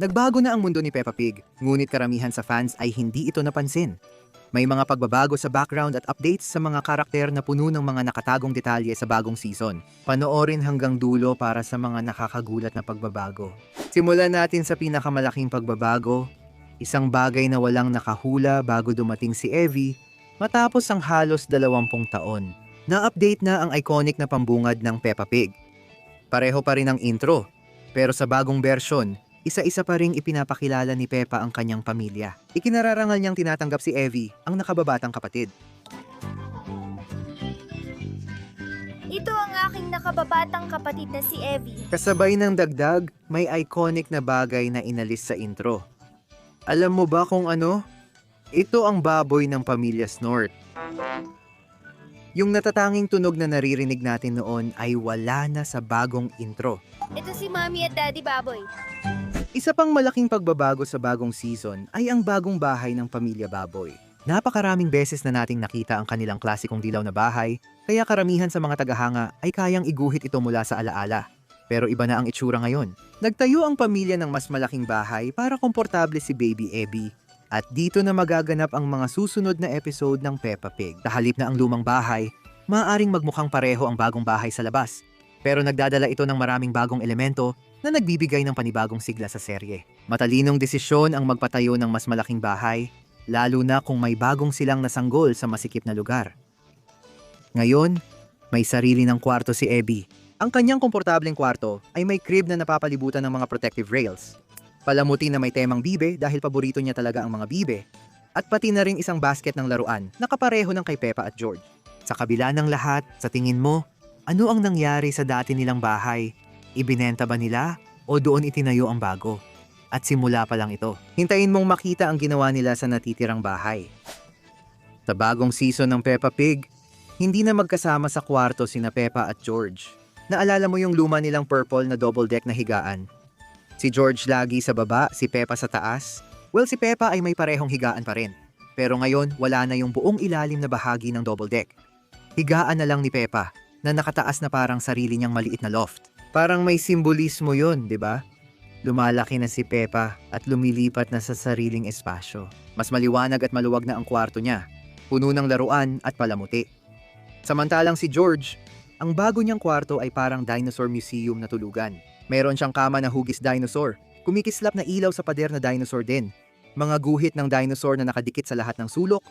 Nagbago na ang mundo ni Peppa Pig, ngunit karamihan sa fans ay hindi ito napansin. May mga pagbabago sa background at updates sa mga karakter na puno ng mga nakatagong detalye sa bagong season. Panoorin hanggang dulo para sa mga nakakagulat na pagbabago. Simulan natin sa pinakamalaking pagbabago, isang bagay na walang nakahula bago dumating si Evie matapos ang halos 20 taon. Na-update na ang iconic na pambungad ng Peppa Pig. Pareho pa rin ang intro, pero sa bagong bersyon, isa-isa pa ring ipinapakilala ni Peppa ang kanyang pamilya. Ikinararangal niyang tinatanggap si Evie, ang nakababatang kapatid. Ito ang aking nakababatang kapatid na si Evie. Kasabay ng dagdag, may iconic na bagay na inalis sa intro. Alam mo ba kung ano? Ito ang baboy ng pamilya Snort. Yung natatanging tunog na naririnig natin noon ay wala na sa bagong intro. Ito si Mommy at Daddy Baboy. Isa pang malaking pagbabago sa bagong season ay ang bagong bahay ng pamilya Baboy. Napakaraming beses na nating nakita ang kanilang klasikong dilaw na bahay, kaya karamihan sa mga tagahanga ay kayang iguhit ito mula sa alaala. Pero iba na ang itsura ngayon. Nagtayo ang pamilya ng mas malaking bahay para komportable si Baby Abby. At dito na magaganap ang mga susunod na episode ng Peppa Pig. Sa halip na ang lumang bahay, maaaring magmukhang pareho ang bagong bahay sa labas. Pero nagdadala ito ng maraming bagong elemento na nagbibigay ng panibagong sigla sa serye. Matalinong desisyon ang magpatayo ng mas malaking bahay, lalo na kung may bagong silang nasanggol sa masikip na lugar. Ngayon, may sarili ng kwarto si Abby. Ang kanyang komportableng kwarto ay may crib na napapalibutan ng mga protective rails. Palamuti na may temang bibe dahil paborito niya talaga ang mga bibe. At pati na rin isang basket ng laruan na kapareho ng kay Peppa at George. Sa kabila ng lahat, sa tingin mo, ano ang nangyari sa dati nilang bahay? Ibinenta ba nila o doon itinayo ang bago? At simula pa lang ito. Hintayin mong makita ang ginawa nila sa natitirang bahay. Sa bagong season ng Peppa Pig, hindi na magkasama sa kwarto sina Peppa at George. Naalala mo yung luma nilang purple na double deck na higaan? Si George lagi sa baba, si Peppa sa taas. Well, si Peppa ay may parehong higaan pa rin. Pero ngayon, wala na yung buong ilalim na bahagi ng double deck. Higaan na lang ni Peppa na nakataas na parang sarili niyang maliit na loft. Parang may simbolismo yun, di ba? Lumalaki na si Peppa at lumilipat na sa sariling espasyo. Mas maliwanag at maluwag na ang kwarto niya, puno ng laruan at palamuti. Samantalang si George, ang bago niyang kwarto ay parang dinosaur museum na tulugan. Meron siyang kama na hugis dinosaur, kumikislap na ilaw sa pader na dinosaur din, mga guhit ng dinosaur na nakadikit sa lahat ng sulok,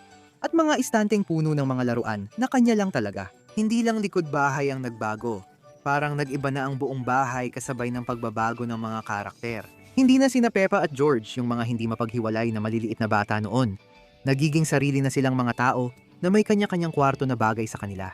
at mga istanteng puno ng mga laruan na kanya lang talaga. Hindi lang likod bahay ang nagbago. Parang nag-iba na ang buong bahay kasabay ng pagbabago ng mga karakter. Hindi na sina Peppa at George yung mga hindi mapaghiwalay na maliliit na bata noon. Nagiging sarili na silang mga tao na may kanya-kanyang kwarto na bagay sa kanila.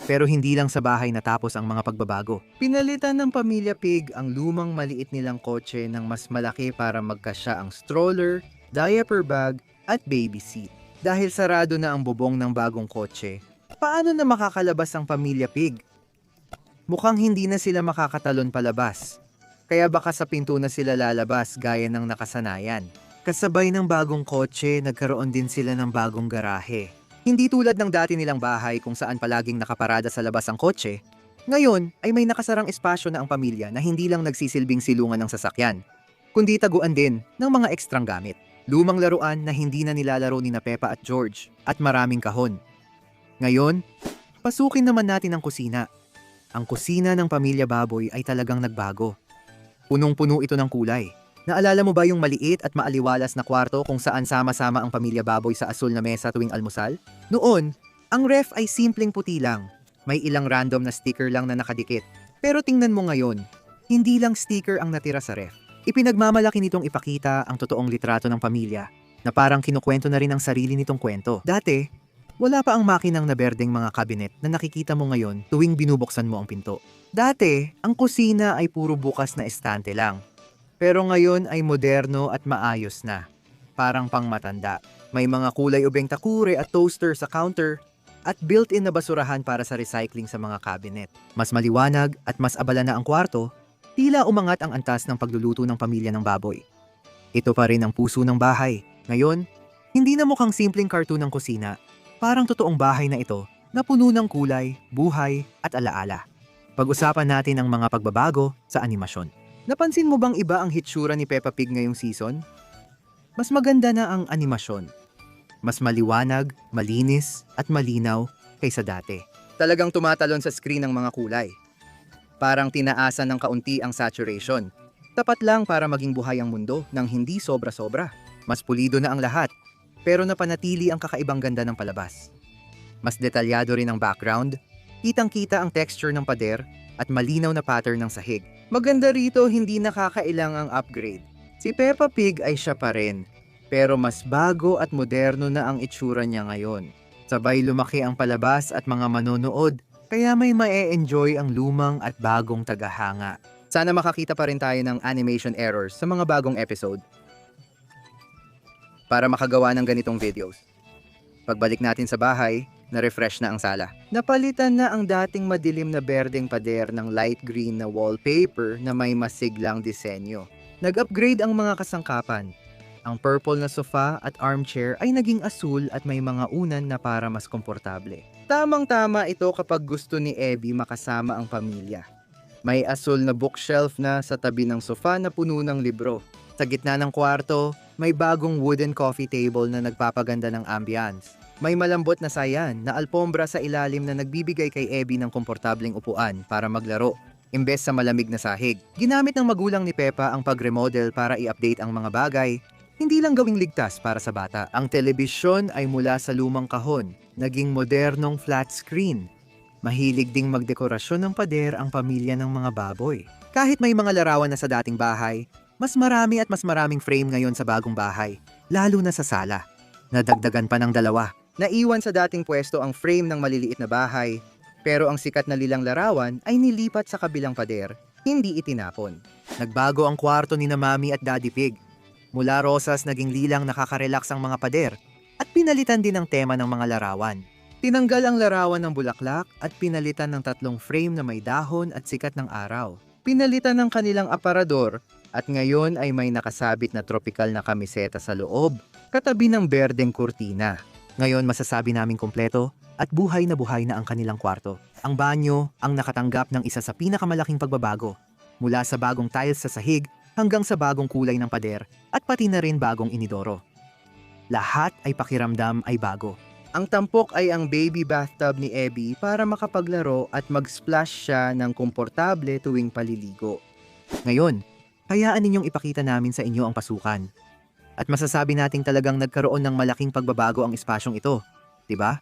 Pero hindi lang sa bahay natapos ang mga pagbabago. Pinalitan ng pamilya Pig ang lumang maliit nilang kotse ng mas malaki para magkasya ang stroller, diaper bag at baby seat. Dahil sarado na ang bubong ng bagong kotse, paano na makakalabas ang pamilya Pig? Mukhang hindi na sila makakatalon palabas. Kaya baka sa pinto na sila lalabas gaya ng nakasanayan. Kasabay ng bagong kotse, nagkaroon din sila ng bagong garahe. Hindi tulad ng dati nilang bahay kung saan palaging nakaparada sa labas ang kotse. Ngayon ay may nakasarang espasyo na ang pamilya na hindi lang nagsisilbing silungan ng sasakyan, kundi taguan din ng mga ekstrang gamit. Lumang laruan na hindi na nilalaro ni na Peppa at George at maraming kahon. Ngayon, pasukin naman natin ang kusina. Ang kusina ng pamilya Baboy ay talagang nagbago. Punong-puno ito ng kulay. Naalala mo ba yung maliit at maaliwalas na kwarto kung saan sama-sama ang pamilya Baboy sa asul na mesa tuwing almusal? Noon, ang ref ay simpleng puti lang. May ilang random na sticker lang na nakadikit. Pero tingnan mo ngayon, hindi lang sticker ang natira sa ref. Ipinagmamalaki nitong ipakita ang totoong litrato ng pamilya na parang kinukwento na rin ang sarili nitong kwento. Dati, wala pa ang makinang na berdeng mga kabinet na nakikita mo ngayon tuwing binubuksan mo ang pinto. Dati, ang kusina ay puro bukas na estante lang. Pero ngayon ay moderno at maayos na. Parang pangmatanda. May mga kulay ubeng takure at toaster sa counter at built-in na basurahan para sa recycling sa mga cabinet. Mas maliwanag at mas abala na ang kwarto, tila umangat ang antas ng pagluluto ng pamilya ng Baboy. Ito pa rin ang puso ng bahay. Ngayon, hindi na mukhang simpleng cartoon ng kusina. Parang totoong bahay na ito na puno ng kulay, buhay at alaala. Pag-usapan natin ang mga pagbabago sa animasyon. Napansin mo bang iba ang hitsura ni Peppa Pig ngayong season? Mas maganda na ang animasyon. Mas maliwanag, malinis, at malinaw kaysa dati. Talagang tumatalon sa screen ang mga kulay. Parang tinaasan ng kaunti ang saturation. Tapat lang para maging buhay ang mundo nang hindi sobra-sobra. Mas pulido na ang lahat, pero napanatili ang kakaibang ganda ng palabas. Mas detalyado rin ang background, kitang-kita ang texture ng pader at malinaw na pattern ng sahig. Maganda rito, hindi nakakailang ang upgrade. Si Peppa Pig ay siya pa rin, pero mas bago at moderno na ang itsura niya ngayon. Sabay lumaki ang palabas at mga manonood, kaya may mae-enjoy ang lumang at bagong tagahanga. Sana makakita pa rin tayo ng animation errors sa mga bagong episode para makagawa ng ganitong videos. Pagbalik natin sa bahay, na-refresh na ang sala. Napalitan na ang dating madilim na berdeng pader ng light green na wallpaper na may masiglang disenyo. Nag-upgrade ang mga kasangkapan. Ang purple na sofa at armchair ay naging asul at may mga unan na para mas komportable. Tamang-tama ito kapag gusto ni Abby makasama ang pamilya. May asul na bookshelf na sa tabi ng sofa na puno ng libro. Sa gitna ng kwarto, may bagong wooden coffee table na nagpapaganda ng ambience. May malambot na sayan na alpombra sa ilalim na nagbibigay kay Abby ng komportableng upuan para maglaro, imbes sa malamig na sahig. Ginamit ng magulang ni Peppa ang pag-remodel para i-update ang mga bagay, hindi lang gawing ligtas para sa bata. Ang telebisyon ay mula sa lumang kahon, naging modernong flat screen. Mahilig ding magdekorasyon ng pader ang pamilya ng mga baboy. Kahit may mga larawan na sa dating bahay, mas marami at mas maraming frame ngayon sa bagong bahay, lalo na sa sala. Nadagdagan pa ng 2. Naiwan sa dating pwesto ang frame ng maliliit na bahay, pero ang sikat na lilang larawan ay nilipat sa kabilang pader, hindi itinapon. Nagbago ang kwarto ni na Mami at Daddy Pig. Mula rosas naging lilang nakaka-relax ang mga pader at pinalitan din ang tema ng mga larawan. Tinanggal ang larawan ng bulaklak at pinalitan ng 3 frame na may dahon at sikat ng araw. Pinalitan ng kanilang aparador at ngayon ay may nakasabit na tropikal na kamiseta sa loob, katabi ng berdeng kurtina. Ngayon masasabi naming kompleto at buhay na ang kanilang kwarto. Ang banyo ang nakatanggap ng isa sa pinakamalaking pagbabago, mula sa bagong tiles sa sahig hanggang sa bagong kulay ng pader at pati na rin bagong inidoro. Lahat ay pakiramdam ay bago. Ang tampok ay ang baby bathtub ni Abby para makapaglaro at mag-splash siya ng komportable tuwing paliligo. Ngayon, hayaan ninyong ipakita namin sa inyo ang pasukan. At masasabi nating talagang nagkaroon ng malaking pagbabago ang espasyong ito, diba?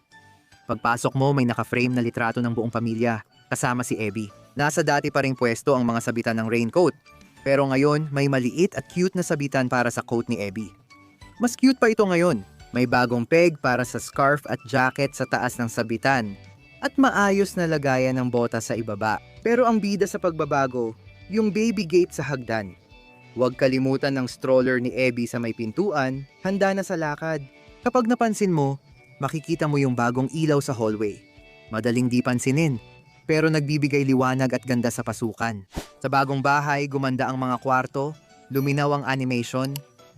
Pagpasok mo may naka-frame na litrato ng buong pamilya, kasama si Abby. Nasa dati pa ring pwesto ang mga sabitan ng raincoat, pero ngayon may maliit at cute na sabitan para sa coat ni Abby. Mas cute pa ito ngayon. May bagong peg para sa scarf at jacket sa taas ng sabitan at maayos na lagayan ng bota sa ibaba. Pero ang bida sa pagbabago, yung baby gate sa hagdan. Huwag kalimutan ng stroller ni Abby sa may pintuan, handa na sa lakad. Kapag napansin mo, makikita mo yung bagong ilaw sa hallway. Madaling di pansinin, pero nagbibigay liwanag at ganda sa pasukan. Sa bagong bahay, gumanda ang mga kwarto, luminaw ang animation,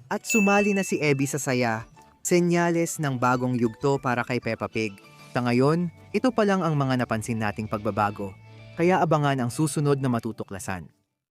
at sumali na si Abby sa saya. Senyales ng bagong yugto para kay Peppa Pig. Sa ngayon, ito pa lang ang mga napansin nating pagbabago. Kaya abangan ang susunod na matutuklasan.